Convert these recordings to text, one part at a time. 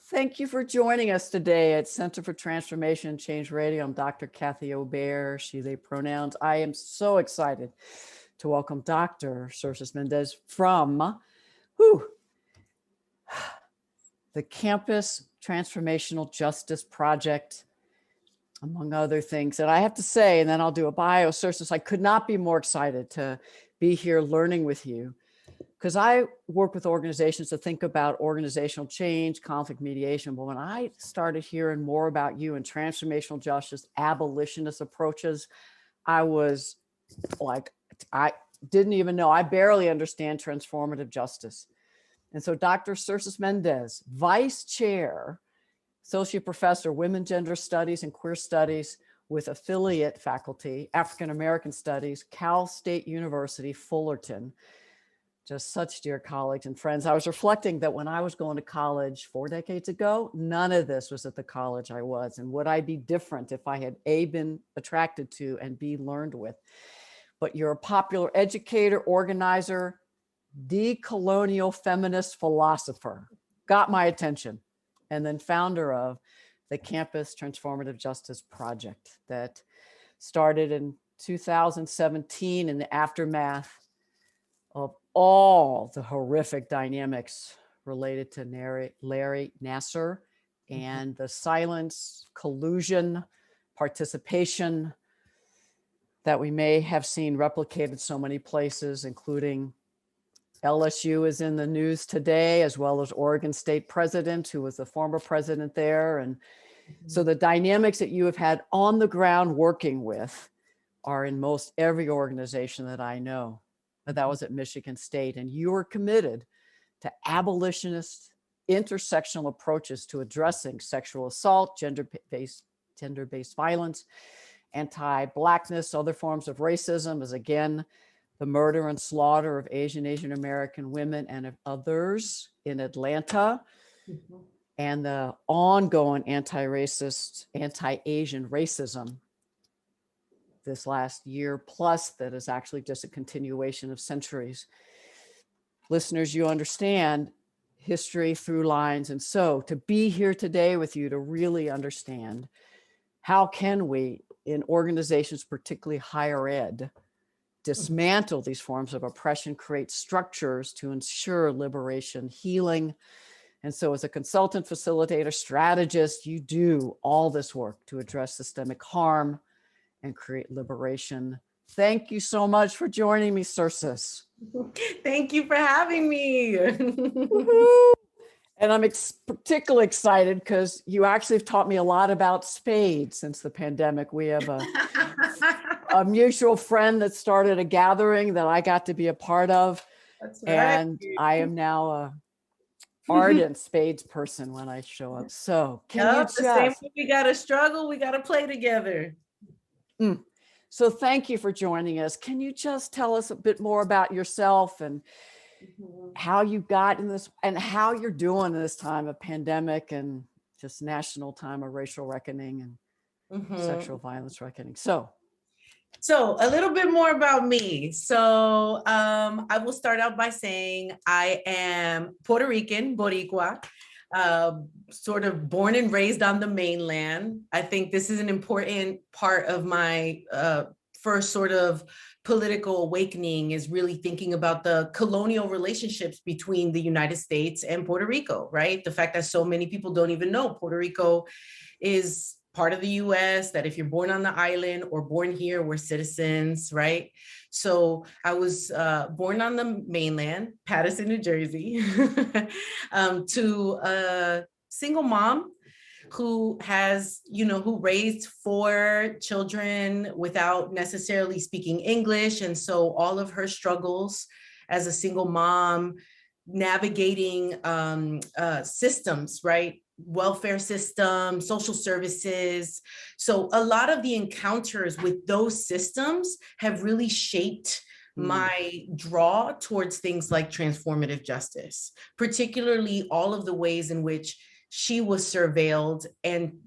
Thank you for joining us today at Center for Transformation and Change Radio. I'm Dr. Kathy Obear, she, they pronouns. I am so excited to welcome Dr. Xhercis Mendez from the Campus Transformational Justice Project, among other things. And I have to say, and then I'll do a bio, Xhercis, I could not be more excited to be here learning with you, because I work with organizations to think about organizational change, conflict mediation. But when I started hearing more about you and transformational justice, abolitionist approaches, I was like, I didn't even know. I barely understand transformative justice. And so Dr. Xhercis Mendez, Vice Chair, Associate Professor, Women, Gender Studies and Queer Studies with affiliate faculty, African American Studies, Cal State University, Fullerton. Just such dear colleagues and friends. I was reflecting that when I was going to college 4 decades ago, none of this was at the college I was. And would I be different if I had A, been attracted to, and B, learned with? But you're a popular educator, organizer, decolonial feminist philosopher. Got my attention. And then founder of the Campus Transformative Justice Project that started in 2017 in the aftermath of all the horrific dynamics related to Larry Nassar and the silence, collusion, participation that we may have seen replicated so many places, including LSU is in the news today, as well as Oregon State president, who was the former president there. And so the dynamics that you have had on the ground working with are in most every organization that I know. But that was at Michigan State, and you were committed to abolitionist intersectional approaches to addressing sexual assault, gender-based violence, anti-Blackness, other forms of racism, as again, the murder and slaughter of Asian American women and of others in Atlanta, and the ongoing anti-racist, anti-Asian racism this last year plus that is actually just a continuation of centuries. Listeners, you understand history through lines. And so to be here today with you to really understand how can we in organizations, particularly higher ed, dismantle these forms of oppression, create structures to ensure liberation, healing. And so as a consultant, facilitator, strategist, you do all this work to address systemic harm and create liberation. Thank you so much for joining me, Xhercis. Thank you for having me. And I'm particularly excited because you actually have taught me a lot about spades since the pandemic. We have a mutual friend that started a gathering that I got to be a part of. That's right. And I am now a ardent spades person when I show up. So can you just... The same way we got to struggle, we got to play together. So thank you for joining us. Can you just tell us a bit more about yourself and how you got in this and how you're doing in this time of pandemic and just national time of racial reckoning and sexual violence reckoning? So a little bit more about me. So I will start out by saying I am Puerto Rican, Boricua. Sort of born and raised on the mainland. I think this is an important part of my first sort of political awakening, is really thinking about the colonial relationships between the United States and Puerto Rico, right? The fact that so many people don't even know Puerto Rico is part of the US, that if you're born on the island or born here, we're citizens, right? So I was born on the mainland, Paterson, New Jersey, to a single mom who has, who raised 4 children without necessarily speaking English. And so all of her struggles as a single mom, navigating systems, right? Welfare system, social services. So a lot of the encounters with those systems have really shaped my draw towards things like transformative justice, particularly all of the ways in which she was surveilled and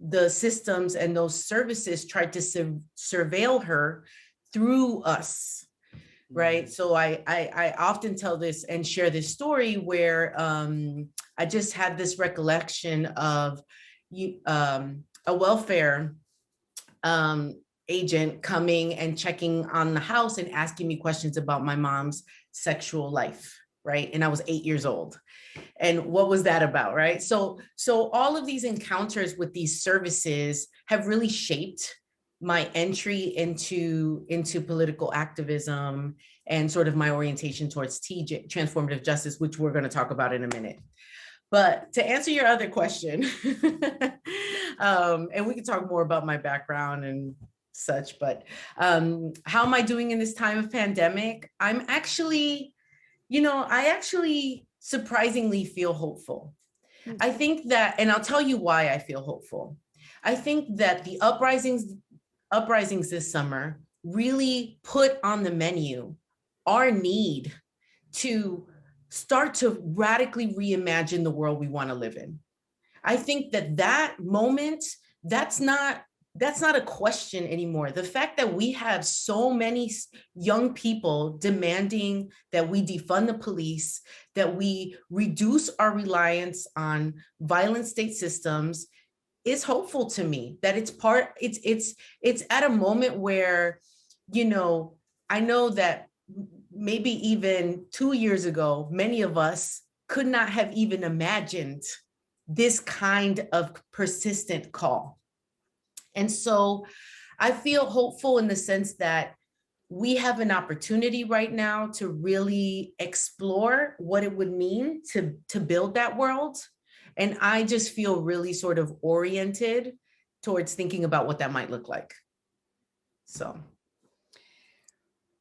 the systems and those services tried to surveil her through us, right? So I often tell this and share this story where I just had this recollection of a welfare agent coming and checking on the house and asking me questions about my mom's sexual life, right? And I was 8 years old. And what was that about, right? So all of these encounters with these services have really shaped my entry into political activism and sort of my orientation towards transformative justice, which we're going to talk about in a minute. But to answer your other question, and we can talk more about my background and such, but how am I doing in this time of pandemic? I'm actually, I actually surprisingly feel hopeful. I think that, and I'll tell you why I feel hopeful. I think that the uprisings this summer really put on the menu our need to start to radically reimagine the world we want to live in. I think that moment, that's not a question anymore. The fact that we have so many young people demanding that we defund the police, that we reduce our reliance on violent state systems is hopeful to me. That it's at a moment where, I know that maybe even 2 years ago, many of us could not have even imagined this kind of persistent call. And so I feel hopeful in the sense that we have an opportunity right now to really explore what it would mean to build that world. And I just feel really sort of oriented towards thinking about what that might look like. So.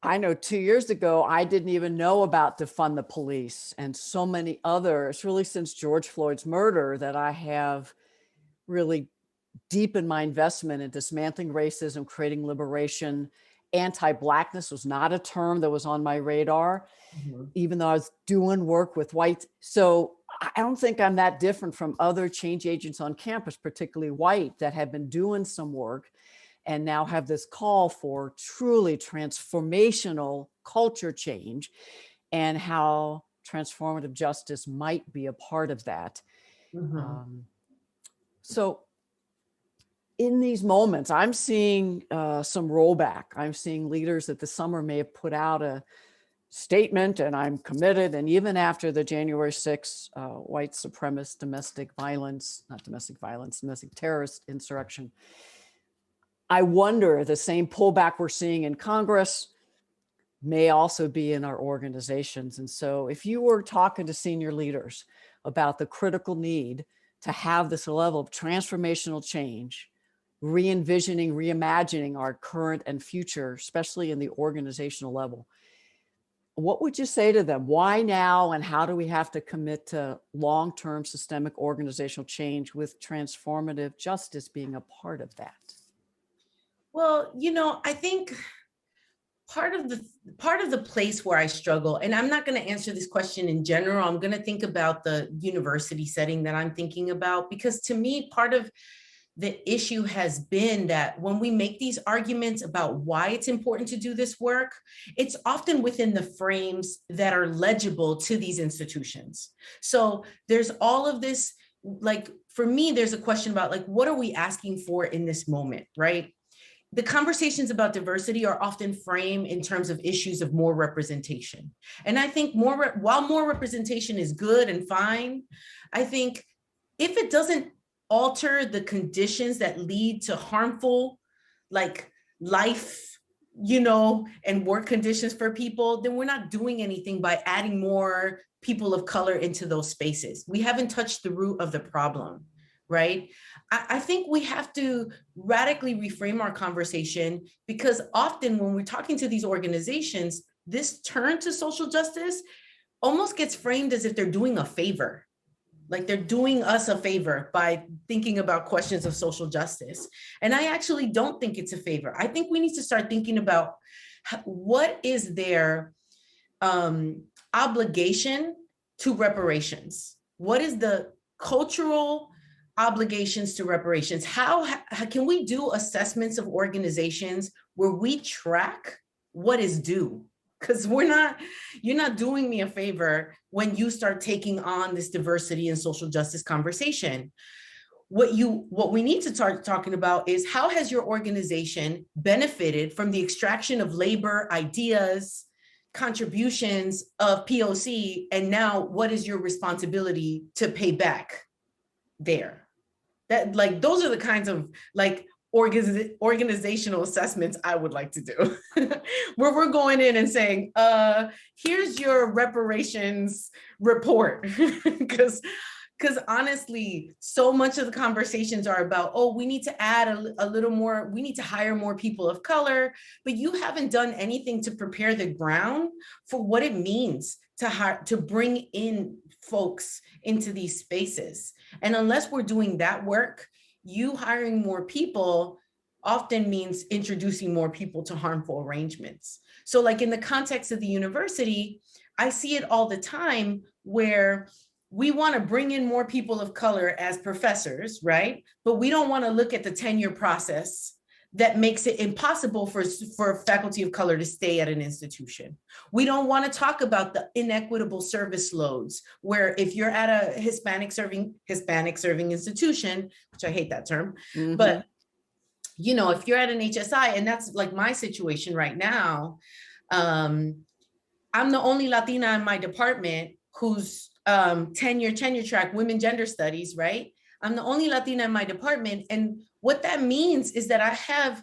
I know 2 years ago, I didn't even know about defund the police and so many others. Really, since George Floyd's murder, that I have really deepened my investment in dismantling racism, creating liberation. Anti-Blackness was not a term that was on my radar, even though I was doing work with white. So I don't think I'm that different from other change agents on campus, particularly white, that have been doing some work and now have this call for truly transformational culture change, and how transformative justice might be a part of that. So in these moments, I'm seeing some rollback. I'm seeing leaders that this summer may have put out a statement, and I'm committed. And even after the January 6th white supremacist domestic terrorist insurrection, I wonder the same pullback we're seeing in Congress may also be in our organizations. And so if you were talking to senior leaders about the critical need to have this level of transformational change, re-envisioning, reimagining our current and future, especially in the organizational level, what would you say to them? Why now, and how do we have to commit to long-term systemic organizational change with transformative justice being a part of that? Well, I think part of the place where I struggle, and I'm not going to answer this question in general, I'm going to think about the university setting that I'm thinking about, because to me, part of the issue has been that when we make these arguments about why it's important to do this work, it's often within the frames that are legible to these institutions. So there's all of this, like, for me, there's a question about, like, what are we asking for in this moment, right? The conversations about diversity are often framed in terms of issues of more representation. And I think while more representation is good and fine, I think if it doesn't alter the conditions that lead to harmful, like, life, and work conditions for people, then we're not doing anything by adding more people of color into those spaces. We haven't touched the root of the problem, right? I think we have to radically reframe our conversation, because often when we're talking to these organizations, this turn to social justice almost gets framed as if they're doing a favor. Like, they're doing us a favor by thinking about questions of social justice. And I actually don't think it's a favor. I think we need to start thinking about what is their obligation to reparations? What is the cultural obligations to reparations. How can we do assessments of organizations where we track what is due? Because you're not doing me a favor when you start taking on this diversity and social justice conversation. What we need to start talking about is, how has your organization benefited from the extraction of labor, ideas, contributions of POC, and now what is your responsibility to pay back there? That, like, those are the kinds of like organizational assessments I would like to do, where we're going in and saying, here's your reparations report. Because honestly, so much of the conversations are about, oh, we need to add a little more, we need to hire more people of color, but you haven't done anything to prepare the ground for what it means to bring in folks into these spaces. And unless we're doing that work, you hiring more people often means introducing more people to harmful arrangements. So like in the context of the university, I see it all the time where we want to bring in more people of color as professors, right? But we don't want to look at the tenure process that makes it impossible for faculty of color to stay at an institution. We don't want to talk about the inequitable service loads, where if you're at a Hispanic serving institution, which I hate that term, but you know, if you're at an HSI, and that's like my situation right now, I'm the only Latina in my department who's tenure track, women gender studies, right? I'm the only Latina in my department. And what that means is that I have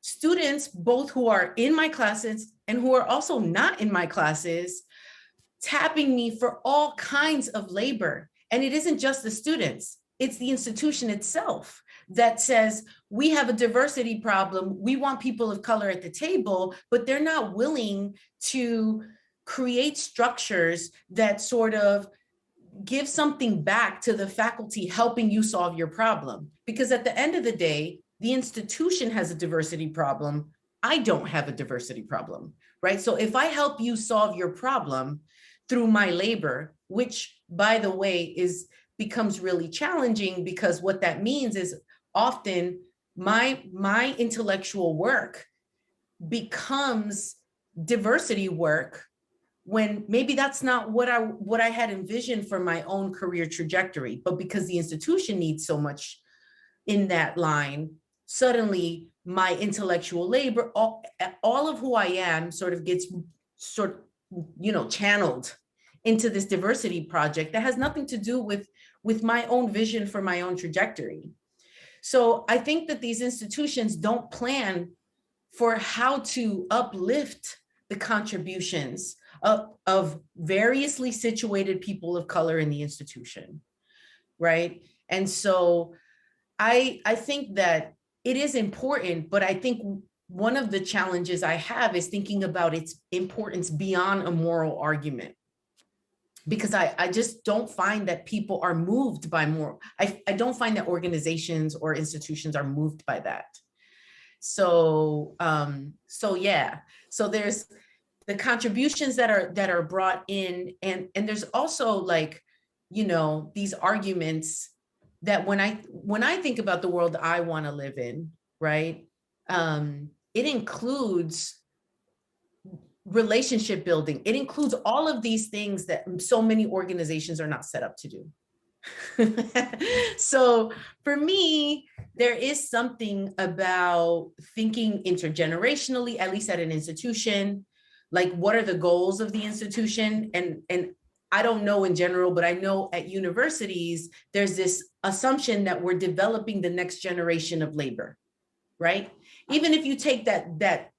students, both who are in my classes and who are also not in my classes, tapping me for all kinds of labor. And it isn't just the students, it's the institution itself that says, we have a diversity problem, we want people of color at the table, but they're not willing to create structures that sort of give something back to the faculty helping you solve your problem. Because at the end of the day, the institution has a diversity problem. I don't have a diversity problem, right? So if I help you solve your problem through my labor, which by the way becomes really challenging, because what that means is often my intellectual work becomes diversity work, when maybe that's not what I had envisioned for my own career trajectory, but because the institution needs so much in that line, suddenly my intellectual labor, all of who I am sort of gets channeled into this diversity project that has nothing to do with my own vision for my own trajectory. So I think that these institutions don't plan for how to uplift the contributions of variously situated people of color in the institution, right? And so I think that it is important, but I think one of the challenges I have is thinking about its importance beyond a moral argument, because I just don't find that people are moved by more. I don't find that organizations or institutions are moved by that. So yeah, so there's the contributions that are brought in, and there's also like, these arguments that when I think about the world I want to live in, right? It includes relationship building. It includes all of these things that so many organizations are not set up to do. So for me, there is something about thinking intergenerationally, at least at an institution. Like, what are the goals of the institution? And I don't know in general, but I know at universities, there's this assumption that we're developing the next generation of labor, right? Even if you take that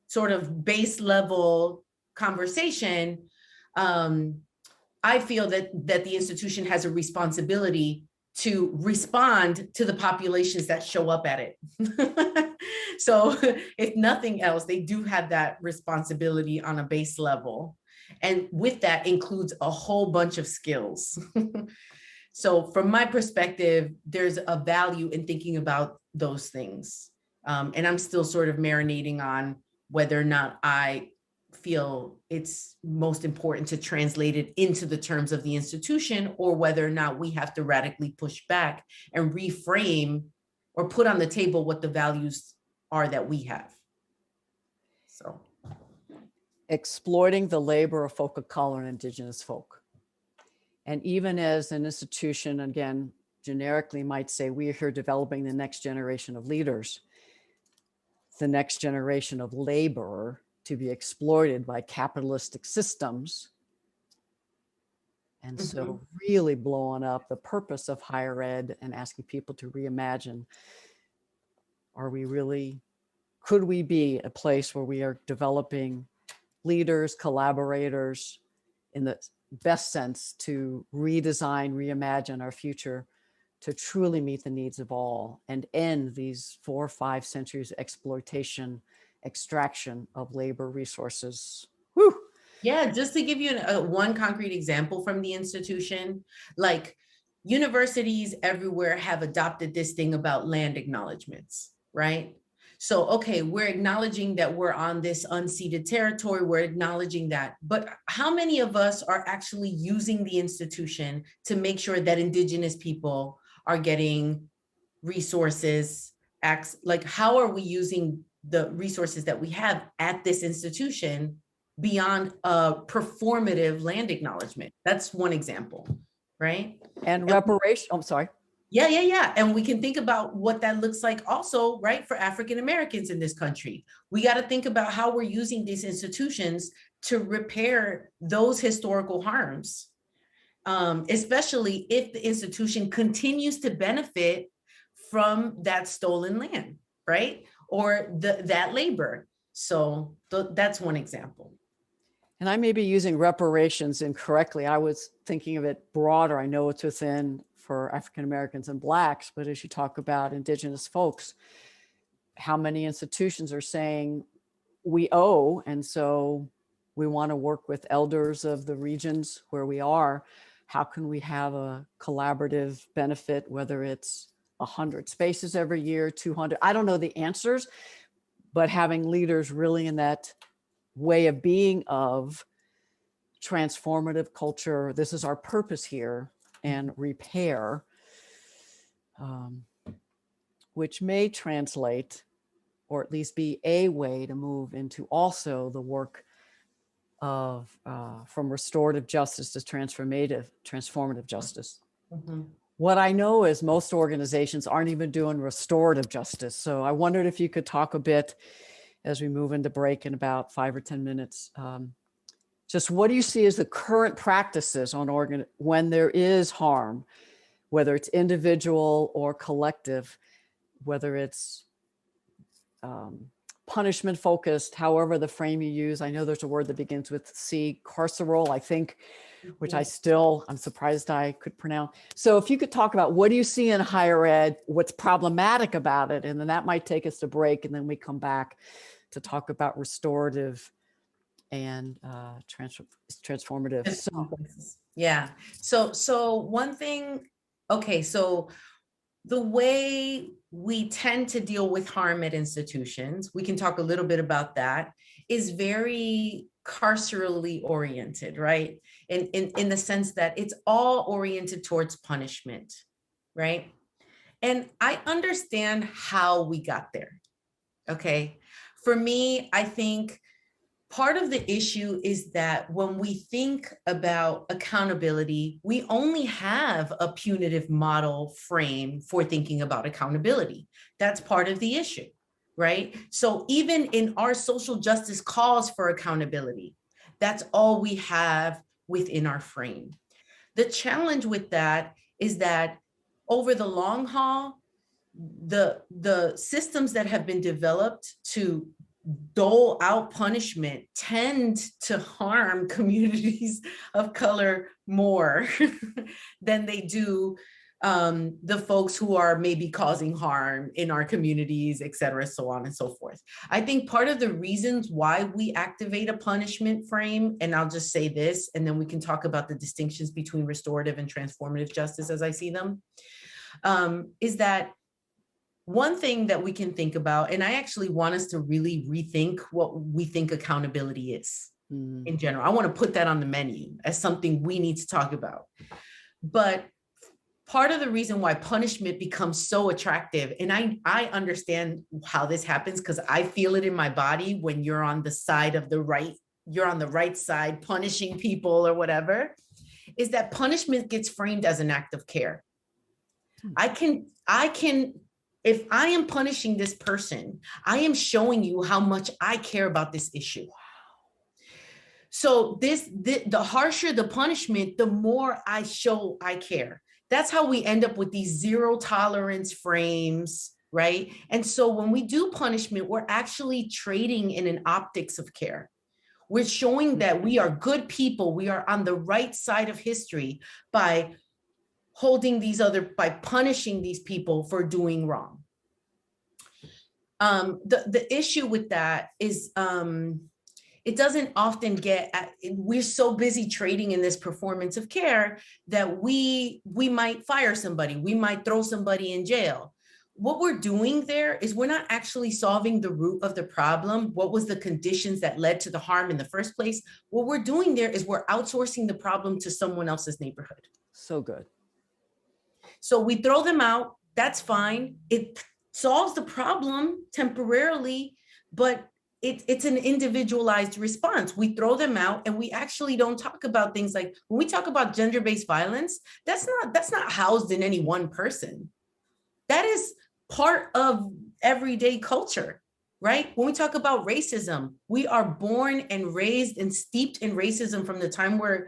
sort of base level conversation, I feel that the institution has a responsibility to respond to the populations that show up at it. So if nothing else, they do have that responsibility on a base level. And with that includes a whole bunch of skills. So from my perspective, there's a value in thinking about those things. And I'm still sort of marinating on whether or not I feel it's most important to translate it into the terms of the institution, or whether or not we have to radically push back and reframe or put on the table what the values are that we have. So exploiting the labor of folk of color and indigenous folk. And even as an institution, again, generically might say, we are here developing the next generation of leaders, the next generation of labor to be exploited by capitalistic systems. And so really blowing up the purpose of higher ed and asking people to reimagine, are we really, could we be a place where we are developing leaders, collaborators in the best sense to redesign, reimagine our future to truly meet the needs of all and end these 4 or 5 centuries of exploitation, extraction of labor resources. Whew. Yeah, just to give you one concrete example from the institution, like universities everywhere have adopted this thing about land acknowledgements, right? So, okay, we're acknowledging that we're on this unceded territory, we're acknowledging that, but how many of us are actually using the institution to make sure that indigenous people are getting resources, like how are we using the resources that we have at this institution beyond a performative land acknowledgement? That's one example, right? And reparation, I'm sorry. Yeah. And we can think about what that looks like also, right, for African Americans in this country. We got to think about how we're using these institutions to repair those historical harms, especially if the institution continues to benefit from that stolen land, right? Or that labor. So that's one example. And I may be using reparations incorrectly. I was thinking of it broader. I know it's within for African Americans and Blacks, but as you talk about indigenous folks, how many institutions are saying we owe, and so we want to work with elders of the regions where we are. How can we have a collaborative benefit, whether it's 100 spaces every year, 200? I don't know the answers, but having leaders really in that way of being of transformative culture, this is our purpose here, and repair, which may translate, or at least be a way to move into also the work of from restorative justice to transformative justice. What I know is most organizations aren't even doing restorative justice. So I wondered if you could talk a bit as we move into break in about 5 or 10 minutes. Just what do you see as the current practices on when there is harm, whether it's individual or collective, whether it's punishment focused, however the frame you use. I know there's a word that begins with C, carceral, I think, which I'm surprised I could pronounce. So if you could talk about what do you see in higher ed, what's problematic about it, and then that might take us to break, and then we come back to talk about restorative and transformative. Yeah. So one thing, okay, so the way we tend to deal with harm at institutions, we can talk a little bit about that, is very carcerally oriented, right? In the sense that it's all oriented towards punishment, right? And I understand how we got there, okay? For me, I think part of the issue is that when we think about accountability, we only have a punitive model frame for thinking about accountability. That's part of the issue, right? So even in our social justice calls for accountability, that's all we have within our frame. The challenge with that is that over the long haul, the systems that have been developed to dole out punishment tend to harm communities of color more than they do the folks who are maybe causing harm in our communities, et cetera, so on and so forth. I think part of the reasons why we activate a punishment frame, and I'll just say this, and then we can talk about the distinctions between restorative and transformative justice as I see them, is that one thing that we can think about, and I actually want us to really rethink what we think accountability is in general. I want to put that on the menu as something we need to talk about. But part of the reason why punishment becomes so attractive, and I understand how this happens because I feel it in my body when you're on the side of the right, you're on the right side punishing people or whatever, is that punishment gets framed as an act of care. I can, if I am punishing this person, I am showing you how much I care about this issue. So the harsher the punishment, the more I show I care. That's how we end up with these zero tolerance frames, right? And so when we do punishment, we're actually trading in an optics of care. We're showing that we are good people. We are on the right side of history by by punishing these people for doing wrong. The issue with that is it doesn't often we're so busy trading in this performance of care that we might fire somebody, we might throw somebody in jail. What we're doing there is we're not actually solving the root of the problem. What was the conditions that led to the harm in the first place? What we're doing there is we're outsourcing the problem to someone else's neighborhood. So good. So we throw them out, that's fine. It solves the problem temporarily, but it's an individualized response. We throw them out and we actually don't talk about things like, when we talk about gender-based violence, that's not housed in any one person. That is part of everyday culture, right? When we talk about racism, we are born and raised and steeped in racism from the time we're,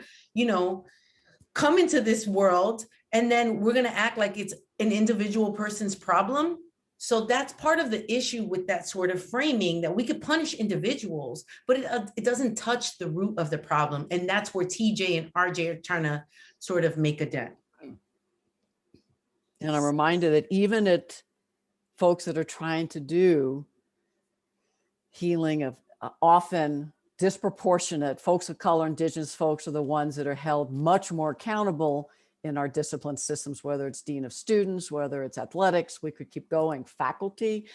come into this world, and then we're going to act like it's an individual person's problem. So that's part of the issue with that sort of framing, that we could punish individuals, but it doesn't touch the root of the problem. And that's where TJ and RJ are trying to sort of make a dent. And I'm reminded that even at folks that are trying to do healing of often disproportionate folks of color, indigenous folks are the ones that are held much more accountable in our discipline systems, whether it's dean of students, whether it's athletics, we could keep going, faculty,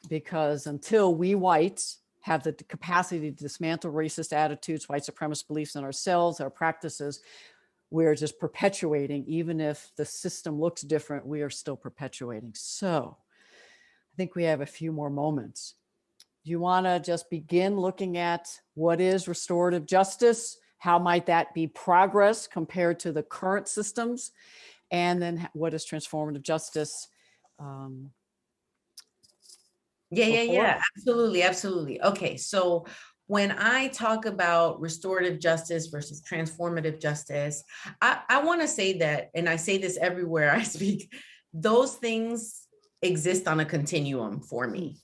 because until we whites have the capacity to dismantle racist attitudes, white supremacist beliefs in ourselves, our practices, we're just perpetuating. Even if the system looks different, we are still perpetuating. So I think we have a few more moments. Do you want to just begin looking at what is restorative justice? How might that be progress compared to the current systems? And then what is transformative justice? Yeah, absolutely. Okay, so when I talk about restorative justice versus transformative justice, I want to say that, and I say this everywhere I speak, those things exist on a continuum for me.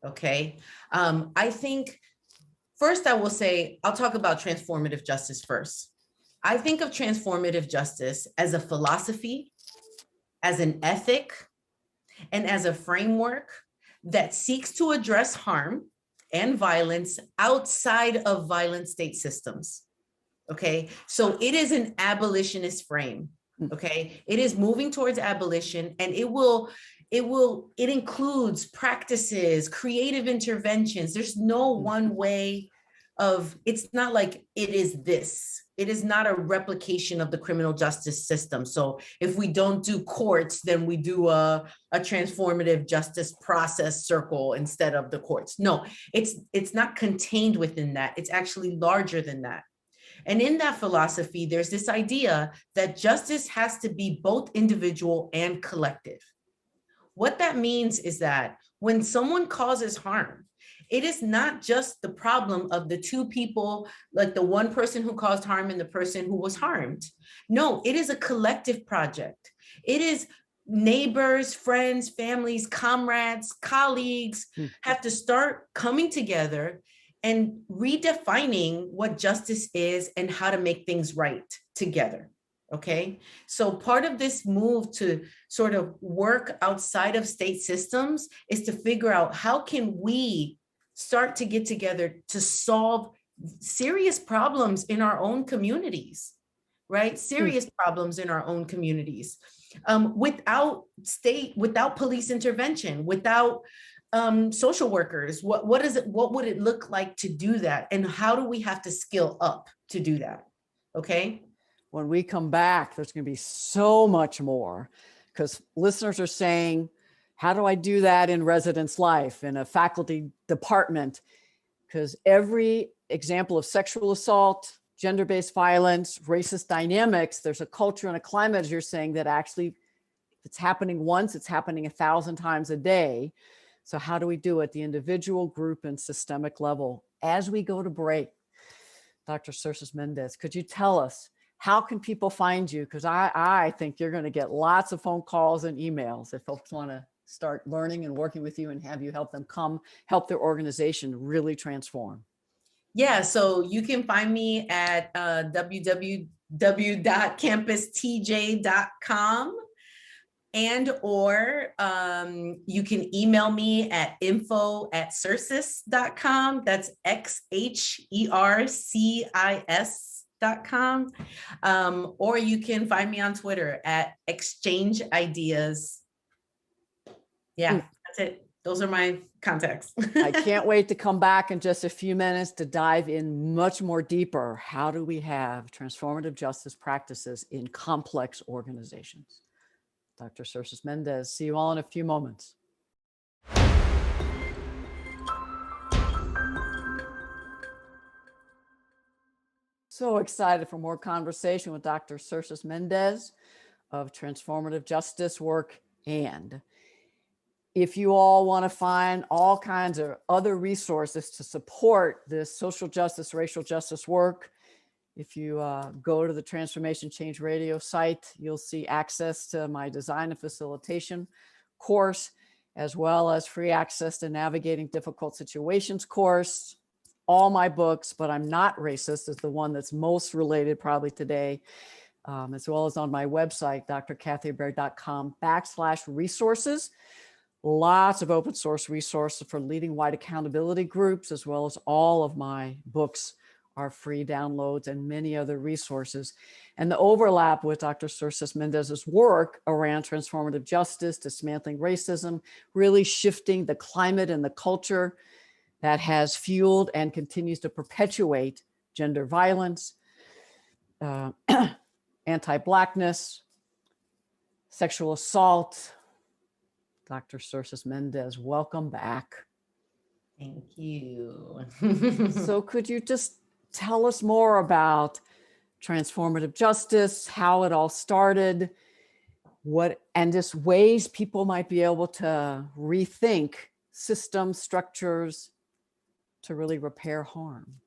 Okay, I think first I will say, I'll talk about transformative justice first. I think of transformative justice as a philosophy, as an ethic, and as a framework that seeks to address harm and violence outside of violent state systems. Okay, so it is an abolitionist frame. Okay, it is moving towards abolition, and it includes practices, creative interventions. There's no one way of, it's not like it is this. It is not a replication of the criminal justice system. So if we don't do courts, then we do a transformative justice process circle instead of the courts. No, it's not contained within that. It's actually larger than that. And in that philosophy, there's this idea that justice has to be both individual and collective. What that means is that when someone causes harm, it is not just the problem of the two people, like the one person who caused harm and the person who was harmed. No, it is a collective project. It is neighbors, friends, families, comrades, colleagues have to start coming together and redefining what justice is and how to make things right together. Okay, so part of this move to sort of work outside of state systems is to figure out how can we start to get together to solve serious problems in our own communities, right? Serious problems in our own communities. without police intervention, without social workers? What would it look like to do that? And how do we have to skill up to do that? Okay. When we come back, there's going to be so much more, because listeners are saying, how do I do that in residence life, in a faculty department? Because every example of sexual assault, gender-based violence, racist dynamics, there's a culture and a climate, as you're saying, that actually, if it's happening once, it's happening 1,000 times a day. So how do we do it at the individual, group, and systemic level? As we go to break, Dr. Xhercis Mendez, could you tell us, how can people find you? Because I think you're going to get lots of phone calls and emails if folks want to start learning and working with you and have you help them help their organization really transform. Yeah, so you can find me at www.campustj.com, and or you can email me at info@xhercis.com. That's XHERCIS.com. Or you can find me on Twitter at Exchange Ideas. Yeah, that's it. Those are my contacts. I can't wait to come back in just a few minutes to dive in much more deeper. How do we have transformative justice practices in complex organizations? Dr. Xhercis Mendez, see you all in a few moments. So excited for more conversation with Dr. Xhercis Mendez of Transformative Justice Work. And if you all want to find all kinds of other resources to support this social justice, racial justice work, if you go to the Transformation Change Radio site, you'll see access to my design and facilitation course, as well as free access to Navigating Difficult Situations course. All my books, But I'm Not Racist, is the one that's most related probably today, as well as on my website, drkathyobear.com/resources. Lots of open source resources for leading white accountability groups, as well as all of my books are free downloads and many other resources. And the overlap with Dr. Xhercis Mendez's work around transformative justice, dismantling racism, really shifting the climate and the culture that has fueled and continues to perpetuate gender violence, anti-Blackness, sexual assault. Dr. Xhercis Mendez, welcome back. Thank you. So could you just tell us more about transformative justice, how it all started, and just ways people might be able to rethink systems, structures to really repair harm?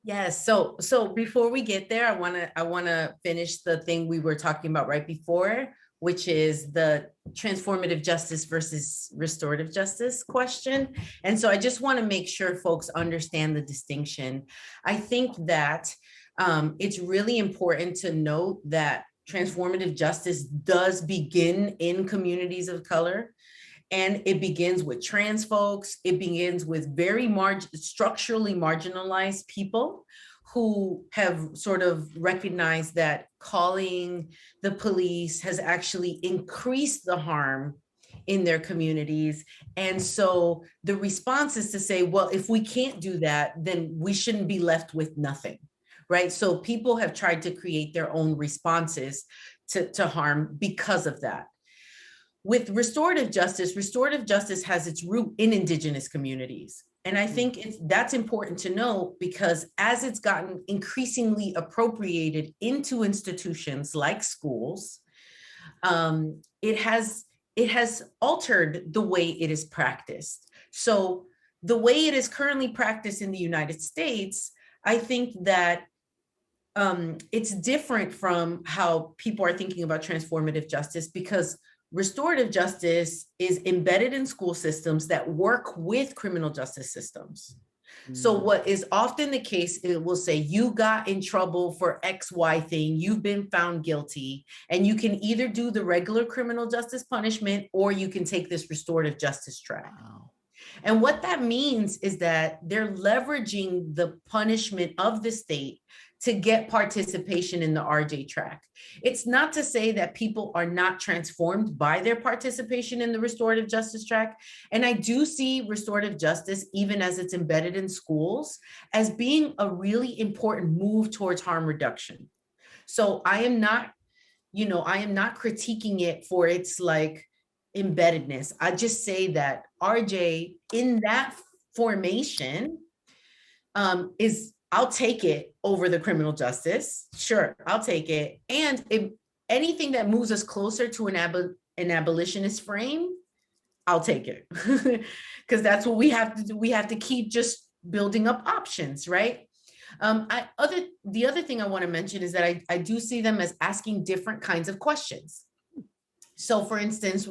Yes. So before we get there, I wanna finish the thing we were talking about right before, which is the transformative justice versus restorative justice question. And so I just want to make sure folks understand the distinction. I think that it's really important to note that transformative justice does begin in communities of color. And it begins with trans folks. It begins with very structurally marginalized people who have sort of recognized that calling the police has actually increased the harm in their communities. And so the response is to say, well, if we can't do that, then we shouldn't be left with nothing, right? So people have tried to create their own responses to harm because of that. With restorative justice has its root in Indigenous communities. And I think that's important to know, because as it's gotten increasingly appropriated into institutions like schools, it has altered the way it is practiced. So the way it is currently practiced in the United States, I think that it's different from how people are thinking about transformative justice, because restorative justice is embedded in school systems that work with criminal justice systems. So what is often the case, it will say, you got in trouble for XY thing, you've been found guilty, and you can either do the regular criminal justice punishment, or you can take this restorative justice track. Wow. And what that means is that they're leveraging the punishment of the state to get participation in the RJ track. It's not to say that people are not transformed by their participation in the restorative justice track. And I do see restorative justice, even as it's embedded in schools, as being a really important move towards harm reduction. So I am not critiquing it for its like embeddedness. I just say that RJ in that formation is, I'll take it over the criminal justice. Sure, I'll take it. And if anything that moves us closer to an abolitionist frame, I'll take it. Because that's what we have to do. We have to keep just building up options, right? The other thing I want to mention is that I do see them as asking different kinds of questions. So for instance,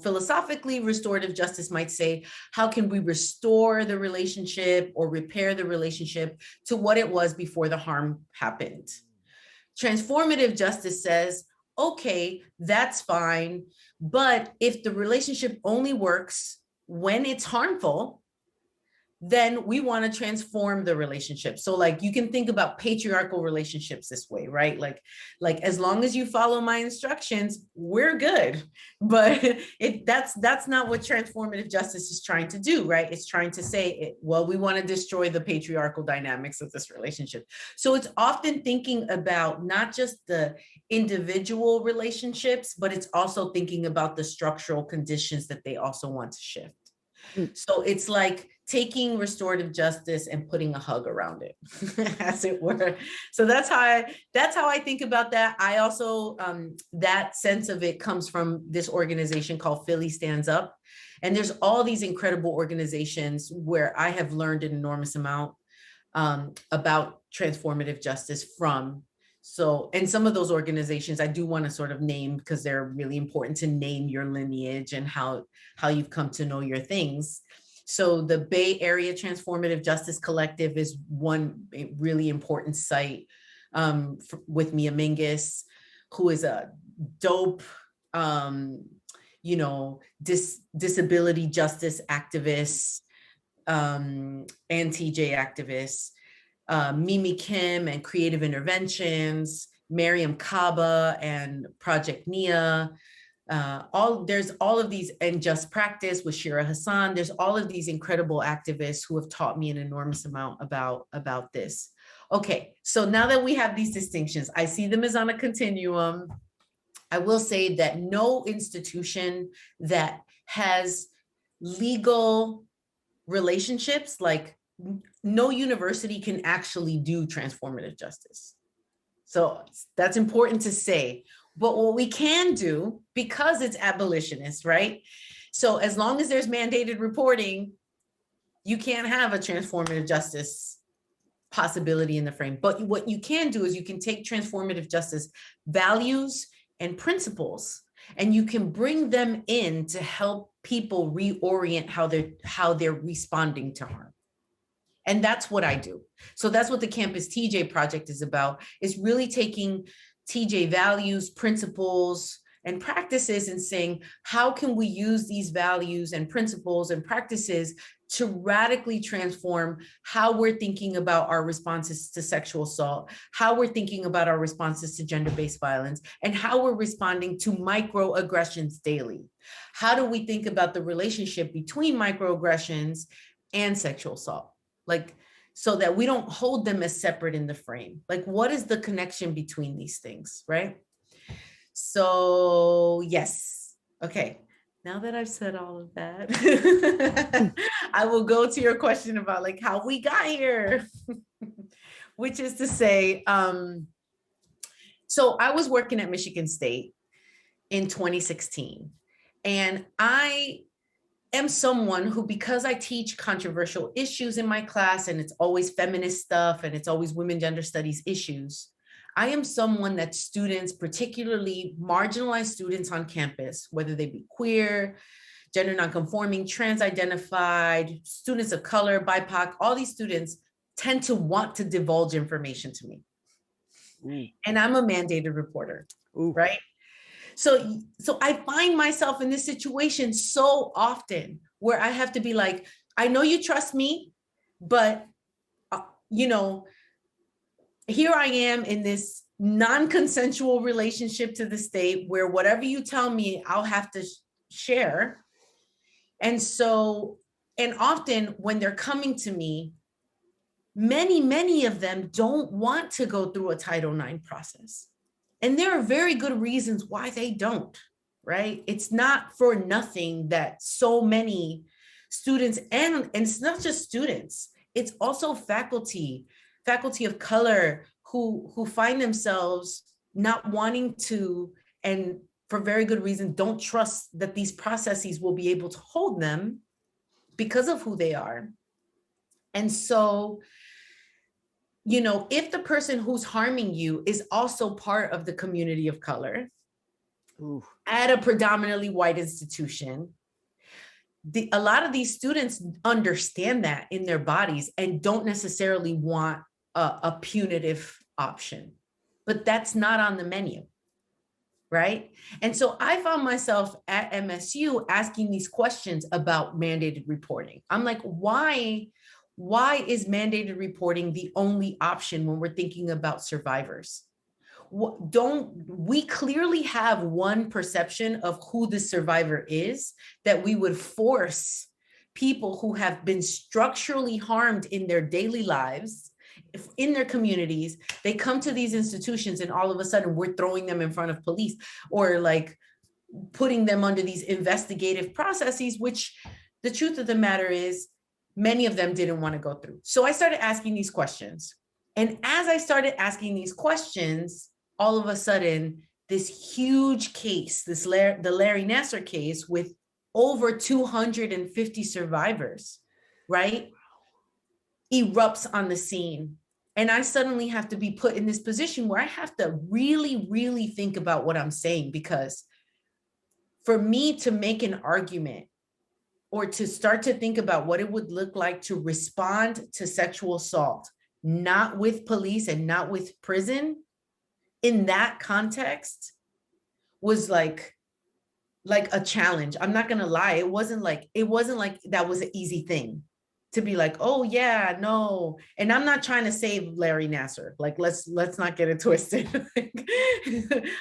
philosophically, restorative justice might say, how can we restore the relationship or repair the relationship to what it was before the harm happened? Transformative justice says, okay, that's fine. But if the relationship only works when it's harmful, then we want to transform the relationship. So like you can think about patriarchal relationships this way, right? Like as long as you follow my instructions, we're good. But that's not what transformative justice is trying to do, right? It's trying to say, well, we want to destroy the patriarchal dynamics of this relationship. So it's often thinking about not just the individual relationships, but it's also thinking about the structural conditions that they also want to shift. So it's like taking restorative justice and putting a hug around it, as it were. So that's how I think about that. I also, that sense of it comes from this organization called Philly Stands Up. And there's all these incredible organizations where I have learned an enormous amount about transformative justice from. So, and some of those organizations I do want to sort of name because they're really important to name your lineage and how you've come to know your things. So the Bay Area Transformative Justice Collective is one really important site with Mia Mingus, who is a dope, disability justice activist, anti-J activist. Mimi Kim and Creative Interventions, Mariam Kaba and Project Nia. There's all of these, and Just Practice with Shira Hassan. There's all of these incredible activists who have taught me an enormous amount about this. Okay, so now that we have these distinctions, I see them as on a continuum. I will say that no institution that has legal relationships, like no university can actually do transformative justice. So that's important to say. But what we can do, because it's abolitionist, right? So as long as there's mandated reporting, you can't have a transformative justice possibility in the frame. But what you can do is you can take transformative justice values and principles, and you can bring them in to help people reorient how they're responding to harm. And that's what I do. So that's what the Campus TJ project is about, is really taking TJ values, principles, and practices and saying, how can we use these values and principles and practices to radically transform how we're thinking about our responses to sexual assault, how we're thinking about our responses to gender-based violence, and how we're responding to microaggressions daily. How do we think about the relationship between microaggressions and sexual assault? Like, so that we don't hold them as separate in the frame. Like, what is the connection between these things, right? So, yes. Okay. Now that I've said all of that, I will go to your question about like how we got here, which is to say, so I was working at Michigan State in 2016, and I am someone who, because I teach controversial issues in my class and it's always feminist stuff and it's always women gender studies issues, I am someone that students, particularly marginalized students on campus, whether they be queer, gender nonconforming, trans-identified, students of color, BIPOC, all these students tend to want to divulge information to me. And I'm a mandated reporter, right? So I find myself in this situation so often where I have to be like, I know you trust me, but you know, here I am in this non-consensual relationship to the state where whatever you tell me, I'll have to share. And so, and often when they're coming to me, many of them don't want to go through a Title IX process. And there are very good reasons why they don't, right? It's not for nothing that so many students, and it's not just students, it's also faculty of color who find themselves not wanting to, and for very good reason, don't trust that these processes will be able to hold them because of who they are. And so, you know, if the person who's harming you is also part of the community of color, ooh, at a predominantly white institution, a lot of these students understand that in their bodies and don't necessarily want a punitive option, but that's not on the menu, right? And so I found myself at MSU asking these questions about mandated reporting. I'm like, why is mandated reporting the only option when we're thinking about survivors? We clearly have one perception of who the survivor is, that we would force people who have been structurally harmed in their daily lives, in their communities, they come to these institutions and all of a sudden we're throwing them in front of police or like putting them under these investigative processes, which the truth of the matter is many of them didn't want to go through. So I started asking these questions. And as I started asking these questions, all of a sudden, this huge case, the Larry Nassar case with over 250 survivors, right, erupts on the scene. And I suddenly have to be put in this position where I have to really, really think about what I'm saying, because for me to make an argument or to start to think about what it would look like to respond to sexual assault, not with police and not with prison, in that context was like a challenge. I'm not gonna lie. It wasn't like that was an easy thing to be like, oh yeah, no. And I'm not trying to save Larry Nassar. Like, let's not get it twisted.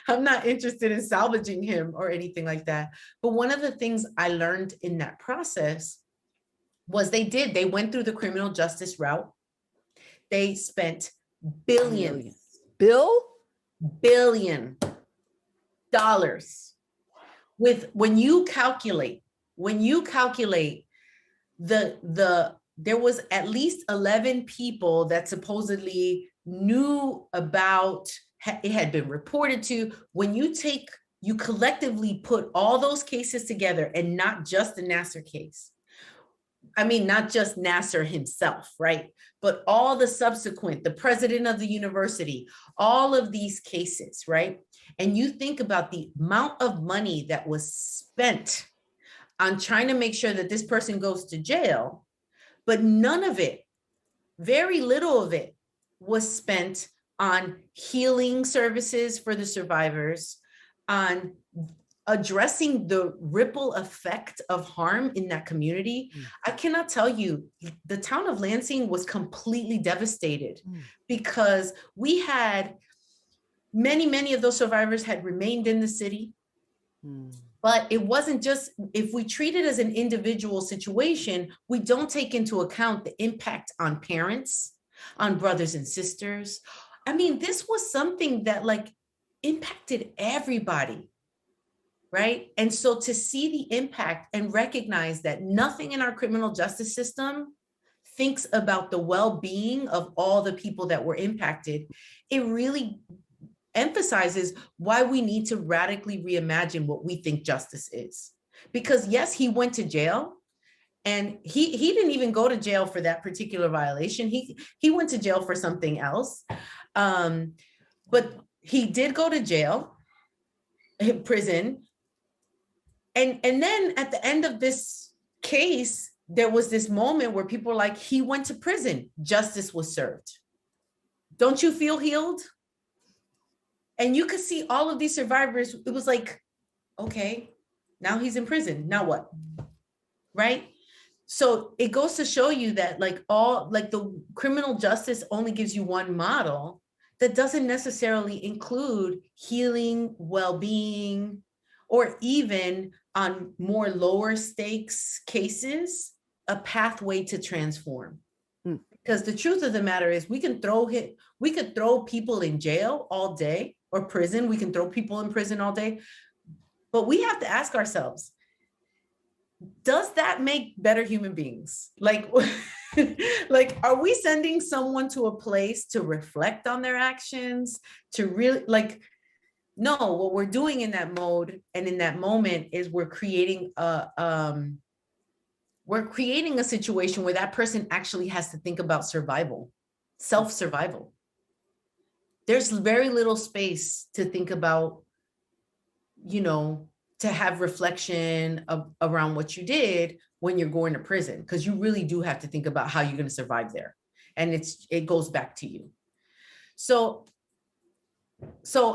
I'm not interested in salvaging him or anything like that. But one of the things I learned in that process was they went through the criminal justice route. They spent billion dollars with, when you calculate there was at least 11 people that supposedly knew about, it had been reported to. When you collectively put all those cases together, and not just the Nassar case, I mean, not just Nassar himself, right? But all the subsequent, the president of the university, all of these cases, right? And you think about the amount of money that was spent on trying to make sure that this person goes to jail, but none of it, very little of it, was spent on healing services for the survivors, on addressing the ripple effect of harm in that community. I cannot tell you, the town of Lansing was completely devastated because we had many of those survivors had remained in the city. But it wasn't just, if we treat it as an individual situation, we don't take into account the impact on parents, on brothers and sisters. I mean, this was something that like impacted everybody, right? And so to see the impact and recognize that nothing in our criminal justice system thinks about the well-being of all the people that were impacted, it really emphasizes why we need to radically reimagine what we think justice is. Because yes, he went to jail, and he didn't even go to jail for that particular violation. He went to jail for something else. But he did go to jail, prison. And then at the end of this case, there was this moment where people were like, he went to prison, justice was served. Don't you feel healed? And you could see all of these survivors. It was like, okay, now he's in prison. Now what? right? So it goes to show you that like the criminal justice only gives you one model that doesn't necessarily include healing, well-being, or even on more lower stakes cases, a pathway to transform. Because the truth of the matter is we could throw people in jail all day, or prison. We can throw people in prison all day, but we have to ask ourselves, does that make better human beings? Like, like, are we sending someone to a place to reflect on their actions, to really like, no, what we're doing in that mode and in that moment is we're creating a situation where that person actually has to think about survival, self-survival. There's very little space to think about, you know, to have reflection around what you did when you're going to prison, because you really do have to think about how you're going to survive there. And it goes back to you. So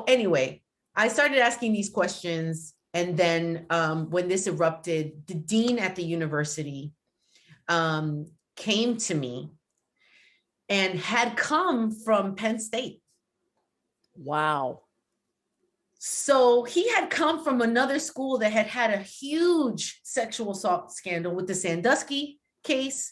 anyway, I started asking these questions. And then when this erupted, the dean at the university came to me and had come from Penn State. Wow. So he had come from another school that had had a huge sexual assault scandal with the Sandusky case,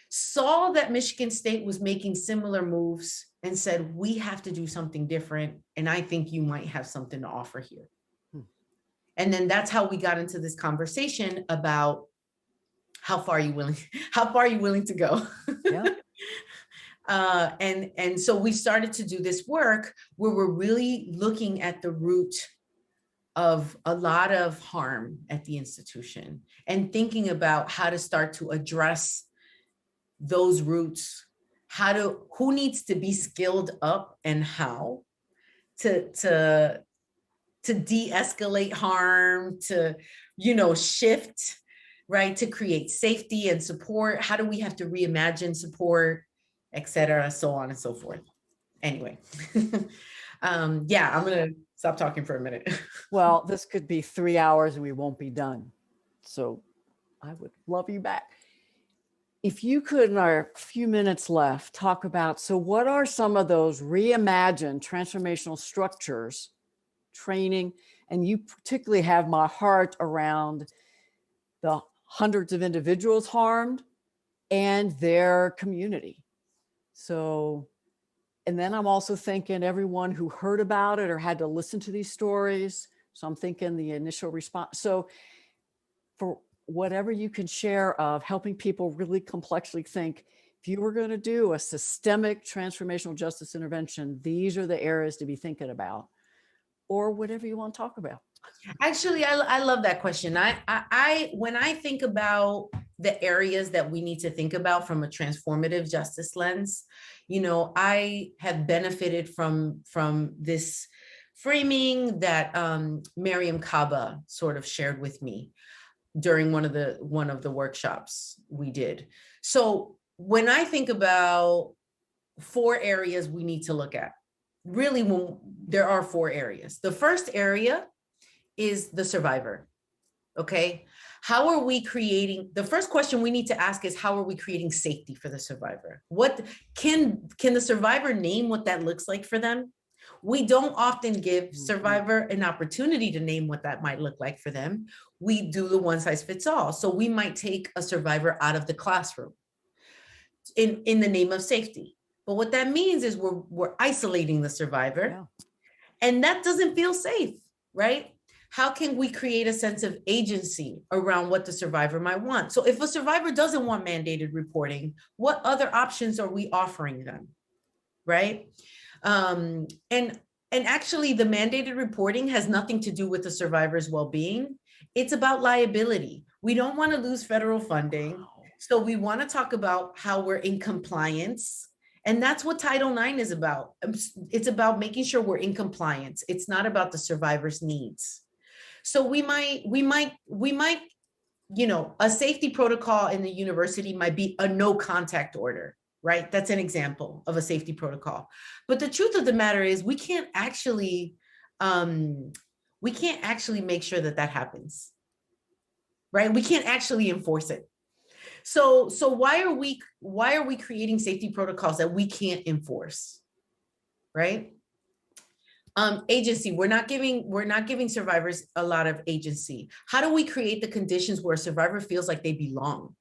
saw that Michigan State was making similar moves and said, we have to do something different. And I think you might have something to offer here. And then that's how we got into this conversation about how far are you willing to go? Yeah. And so we started to do this work where we're really looking at the root of a lot of harm at the institution and thinking about how to start to address those roots, who needs to be skilled up and how to de-escalate harm, to, shift, right, to create safety and support. How do we have to reimagine support, et cetera, so on and so forth. Anyway, I'm gonna stop talking for a minute. Well, this could be 3 hours and we won't be done. So I would love you back. If you could, in our few minutes left, talk about, so what are some of those reimagined transformational structures, training, and you particularly have my heart around the hundreds of individuals harmed and their community. So, and then I'm also thinking everyone who heard about it or had to listen to these stories. So I'm thinking the initial response. So for whatever you can share of helping people really complexly think, if you were going to do a systemic transformational justice intervention, these are the areas to be thinking about, or whatever you want to talk about. Actually, I love that question. I when I think about the areas that we need to think about from a transformative justice lens, I have benefited from this framing that Miriam Kaba sort of shared with me during one of the workshops we did. So when I think about 4 areas we need to look at, really, there are 4 areas. The first area is the survivor. Okay. How are we creating? The first question we need to ask is, how are we creating safety for the survivor? What can the survivor name what that looks like for them? We don't often give survivor an opportunity to name what that might look like for them. We do the one size fits all. So we might take a survivor out of the classroom in the name of safety. But what that means is we're isolating the survivor, Yeah. And that doesn't feel safe, right? How can we create a sense of agency around what the survivor might want? So if a survivor doesn't want mandated reporting, what other options are we offering them, right? And actually the mandated reporting has nothing to do with the survivor's well-being. It's about liability. We don't want to lose federal funding. So we want to talk about how we're in compliance. And that's what Title IX is about. It's about making sure we're in compliance. It's not about the survivor's needs. So we might, a safety protocol in the university might be a no contact order, right? That's an example of a safety protocol. But the truth of the matter is we can't actually make sure that happens, right? We can't actually enforce it. So why are we creating safety protocols that we can't enforce, right? Agency, we're not giving survivors a lot of agency. How do we create the conditions where a survivor feels like they belong?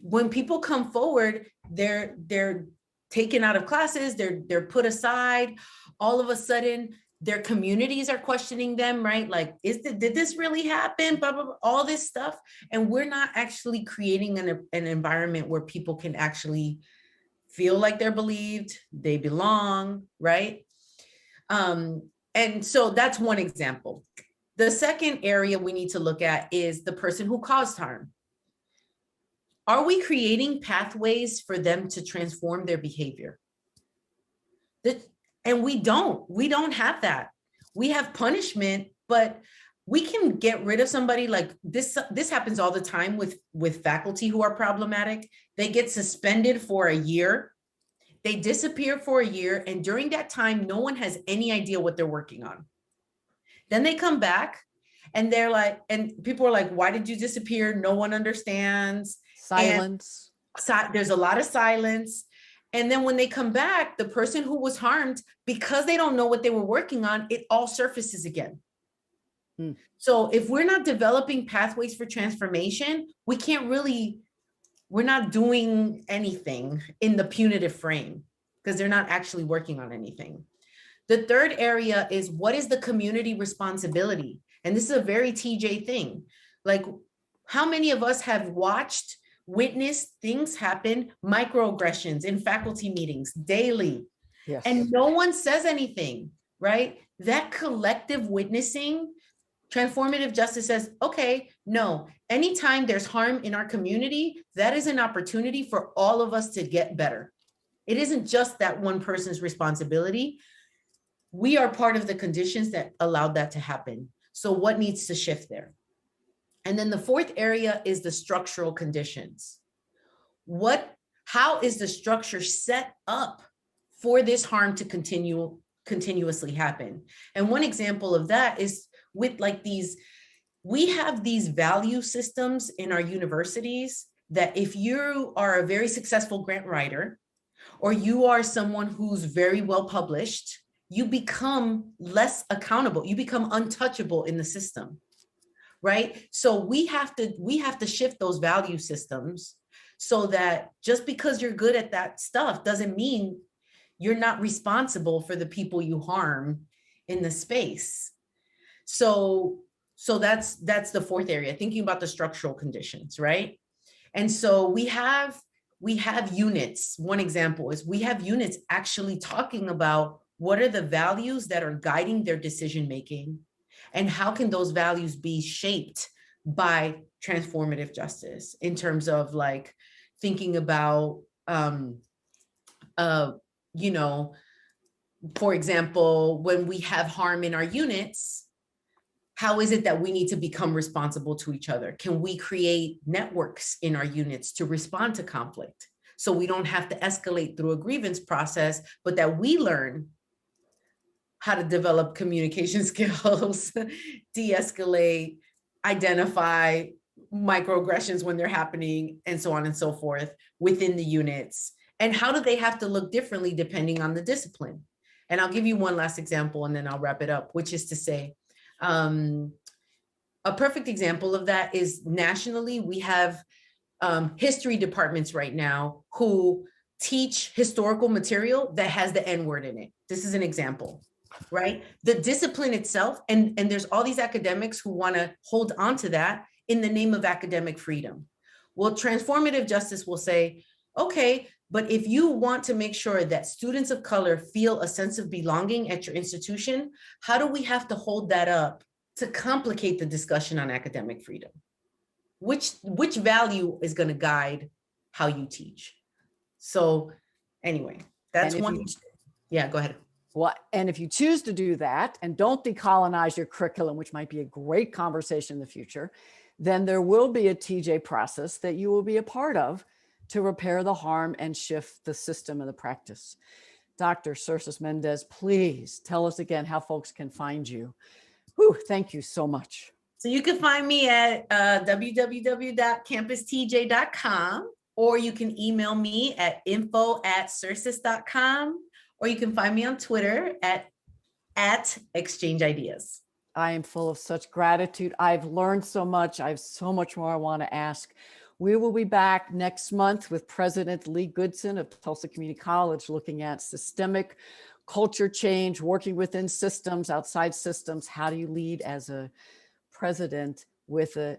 When people come forward, they're taken out of classes, they're put aside. All of a sudden, their communities are questioning them, right? Like, did this really happen? Blah, blah, blah, all this stuff. And we're not actually creating an environment where people can actually feel like they're believed, they belong, right? And so that's one example. The second area we need to look at is the person who caused harm. Are we creating pathways for them to transform their behavior? And we don't have that. We have punishment, but we can get rid of somebody like this. This happens all the time with faculty who are problematic. They get suspended for a year. They disappear for a year. And during that time, no one has any idea what they're working on. Then they come back and they're like, and people are like, why did you disappear? No one understands. Silence. And there's a lot of silence. And then when they come back, the person who was harmed, because they don't know what they were working on, it all surfaces again. So if we're not developing pathways for transformation, we're not doing anything in the punitive frame because they're not actually working on anything. The third area is, what is the community responsibility? And this is a very TJ thing. Like, how many of us have witnessed things happen, microaggressions in faculty meetings daily, yes, and no one says anything, right? That collective witnessing, transformative justice says, okay, no, anytime there's harm in our community, that is an opportunity for all of us to get better. It isn't just that one person's responsibility. We are part of the conditions that allowed that to happen. So what needs to shift there? And then the fourth area is the structural conditions. How is the structure set up for this harm to continuously happen? And one example of that is with we have these value systems in our universities that if you are a very successful grant writer, or you are someone who's very well published, you become less accountable, you become untouchable in the system, right? So we have to shift those value systems so that just because you're good at that stuff doesn't mean you're not responsible for the people you harm in the space. So that's the fourth area, thinking about the structural conditions, right? And so we have units. One example is we have units actually talking about what are the values that are guiding their decision-making and how can those values be shaped by transformative justice in terms of like thinking about, for example, when we have harm in our units, how is it that we need to become responsible to each other? Can we create networks in our units to respond to conflict so we don't have to escalate through a grievance process, but that we learn how to develop communication skills, de-escalate, identify microaggressions when they're happening, and so on and so forth within the units? And how do they have to look differently depending on the discipline? And I'll give you one last example and then I'll wrap it up, which is to say, a perfect example of that is nationally, we have history departments right now who teach historical material that has the N-word in it. This is an example, right? The discipline itself, and there's all these academics who want to hold on to that in the name of academic freedom. Well, transformative justice will say, okay, but if you want to make sure that students of color feel a sense of belonging at your institution, how do we have to hold that up to complicate the discussion on academic freedom? Which value is going to guide how you teach? So anyway, that's one. Yeah, go ahead. Well, and if you choose to do that and don't decolonize your curriculum, which might be a great conversation in the future, then there will be a TJ process that you will be a part of to repair the harm and shift the system and the practice. Dr. Xhercis Mendez, please tell us again how folks can find you. Whew, thank you so much. So you can find me at www.campustj.com, or you can email me at info@xhercis.com, or you can find me on Twitter at Exchange Ideas. I am full of such gratitude. I've learned so much. I have so much more I want to ask. We will be back next month with President Lee Goodson of Tulsa Community College, looking at systemic culture change, working within systems, outside systems. How do you lead as a president with a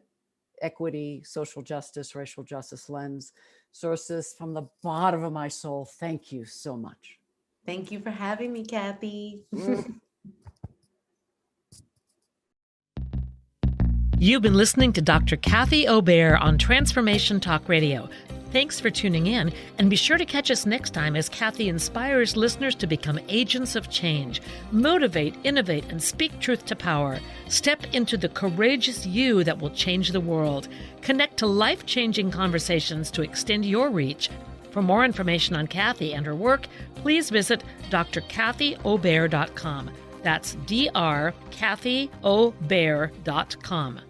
equity, social justice, racial justice lens? Xhercis, from the bottom of my soul, thank you so much. Thank you for having me, Kathy. You've been listening to Dr. Kathy Obear on Transformation Talk Radio. Thanks for tuning in, and be sure to catch us next time as Kathy inspires listeners to become agents of change, motivate, innovate, and speak truth to power. Step into the courageous you that will change the world. Connect to life-changing conversations to extend your reach. For more information on Kathy and her work, please visit drkathyobear.com. That's drkathyobear.com.